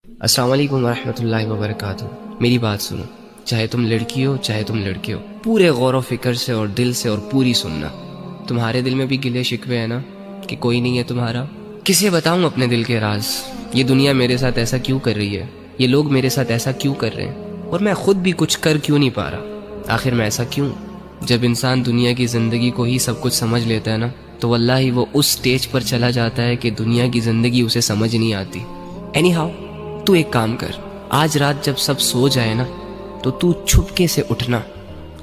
السلام علیکم ورحمۃ اللہ وبرکاتہ۔ میری بات سنو، چاہے تم لڑکی ہو چاہے تم لڑکے ہو، پورے غور و فکر سے اور دل سے اور پوری سننا۔ تمہارے دل میں بھی گلے شکوے ہیں نا کہ کوئی نہیں ہے تمہارا؟ کسے بتاؤں اپنے دل کے راز؟ یہ دنیا میرے ساتھ ایسا کیوں کر رہی ہے؟ یہ لوگ میرے ساتھ ایسا کیوں کر رہے ہیں؟ اور میں خود بھی کچھ کر کیوں نہیں پا رہا؟ آخر میں ایسا کیوں؟ جب انسان دنیا کی زندگی کو ہی سب کچھ سمجھ لیتا ہے نا، تو واللہ وہ اس سٹیج پر چلا جاتا ہے کہ دنیا کی زندگی اسے سمجھ نہیں آتی۔ اینی ہاؤ، تو ایک کام کر، آج رات جب سب سو جائے نا، تو چھپکے سے اٹھنا،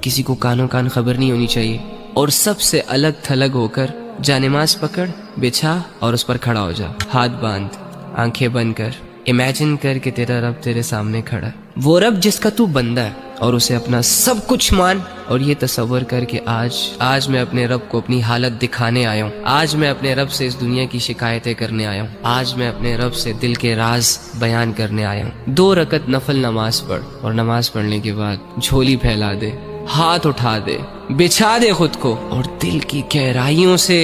کسی کو کانوں کان خبر نہیں ہونی چاہیے، اور سب سے الگ تھلگ ہو کر جانماز پکڑ، بچھا اور اس پر کھڑا ہو جا، ہاتھ باندھ، آنکھیں بند کر، امیجن کر کہ تیرا رب تیرے سامنے کھڑا ہے، وہ رب جس کا تو بندہ ہے، اور اسے اپنا سب کچھ مان، اور یہ تصور کر کہ آج میں اپنے رب کو اپنی حالت دکھانے آیا ہوں، آج میں اپنے رب سے اس دنیا کی شکایتیں کرنے آیا ہوں، آج میں اپنے رب سے دل کے راز بیان کرنے آیا ہوں۔ 2 رکعت نفل نماز پڑھ، اور نماز پڑھنے کے بعد جھولی پھیلا دے، ہاتھ اٹھا دے، بچھا دے خود کو، اور دل کی گہرائیوں سے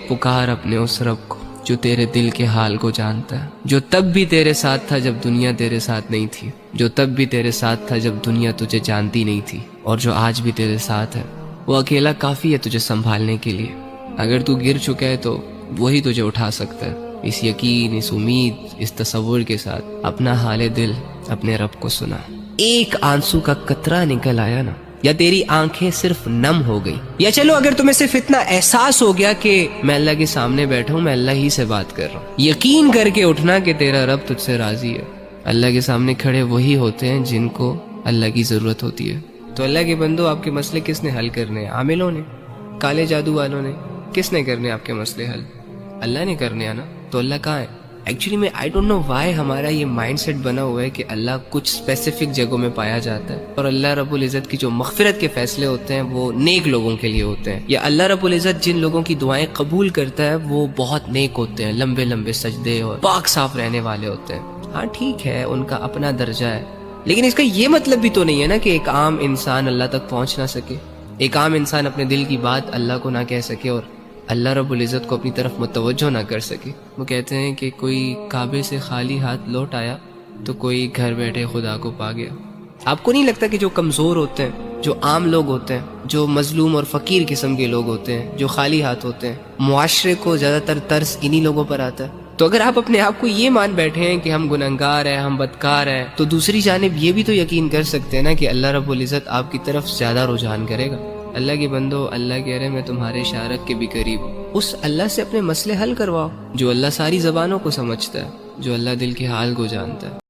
پکار اپنے اس رب کو جو تیرے دل کے حال کو جانتا ہے، جو تب بھی تیرے ساتھ تھا جب دنیا تیرے ساتھ نہیں تھی، جو تب بھی تیرے ساتھ تھا جب دنیا تجھے جانتی نہیں تھی، اور جو آج بھی تیرے ساتھ ہے۔ وہ اکیلا کافی ہے تجھے سنبھالنے کے لیے۔ اگر تو گر چکا ہے تو وہی تجھے اٹھا سکتا ہے۔ اس یقین، اس امید، اس تصور کے ساتھ اپنا حال دل اپنے رب کو سنا۔ ایک آنسو کا قطرہ نکل آیا نا، یا تیری آنکھیں صرف نم ہو گئی، یا چلو اگر تمہیں صرف اتنا احساس ہو گیا کہ میں اللہ کے سامنے بیٹھا ہوں، میں اللہ ہی سے بات کر رہا ہوں، یقین کر کے اٹھنا کہ تیرا رب تجھ سے راضی ہے۔ اللہ کے سامنے کھڑے وہی ہوتے ہیں جن کو اللہ کی ضرورت ہوتی ہے۔ تو اللہ کے بندو، آپ کے مسئلے کس نے حل کرنے ہیں؟ عاملوں نے؟ کالے جادو والوں نے؟ کس نے کرنے آپ کے مسئلے حل؟ اللہ نے کرنے ہیں نا۔ تو اللہ کہاں ہے؟ ایکچولی میں آئی ڈونٹ نو وائی ہمارا یہ مائنڈ سیٹ بنا ہوا ہے کہ اللہ کچھ اسپیسیفک جگہوں میں پایا جاتا ہے، اور اللہ رب العزت کی جو مغفرت کے فیصلے ہوتے ہیں وہ نیک لوگوں کے لیے ہوتے ہیں، یا اللہ رب العزت جن لوگوں کی دعائیں قبول کرتا ہے وہ بہت نیک ہوتے ہیں، لمبے لمبے سجدے اور پاک صاف رہنے والے ہوتے ہیں۔ ہاں ٹھیک ہے، ان کا اپنا درجہ ہے، لیکن اس کا یہ مطلب بھی تو نہیں ہے نا کہ ایک عام انسان اللہ تک پہنچ نہ سکے، ایک عام انسان اپنے دل کی بات اللہ کو نہ کہہ سکے، اور اللہ رب العزت کو اپنی طرف متوجہ نہ کر سکے۔ وہ کہتے ہیں کہ کوئی کعبے سے خالی ہاتھ لوٹ آیا تو کوئی گھر بیٹھے خدا کو پا گیا۔ آپ کو نہیں لگتا کہ جو کمزور ہوتے ہیں، جو عام لوگ ہوتے ہیں، جو مظلوم اور فقیر قسم کے لوگ ہوتے ہیں، جو خالی ہاتھ ہوتے ہیں، معاشرے کو زیادہ تر ترس انہی لوگوں پر آتا ہے؟ تو اگر آپ اپنے آپ کو یہ مان بیٹھے ہیں کہ ہم گنہگار ہیں، ہم بدکار ہیں، تو دوسری جانب یہ بھی تو یقین کر سکتے ہیں نا کہ اللہ رب العزت آپ کی طرف زیادہ رجحان کرے گا۔ اللہ کے بندو، اللہ کہہ رہے میں تمہارے شارک کے بھی قریب ہوں۔ اس اللہ سے اپنے مسئلے حل کرواؤ جو اللہ ساری زبانوں کو سمجھتا ہے، جو اللہ دل کے حال کو جانتا ہے۔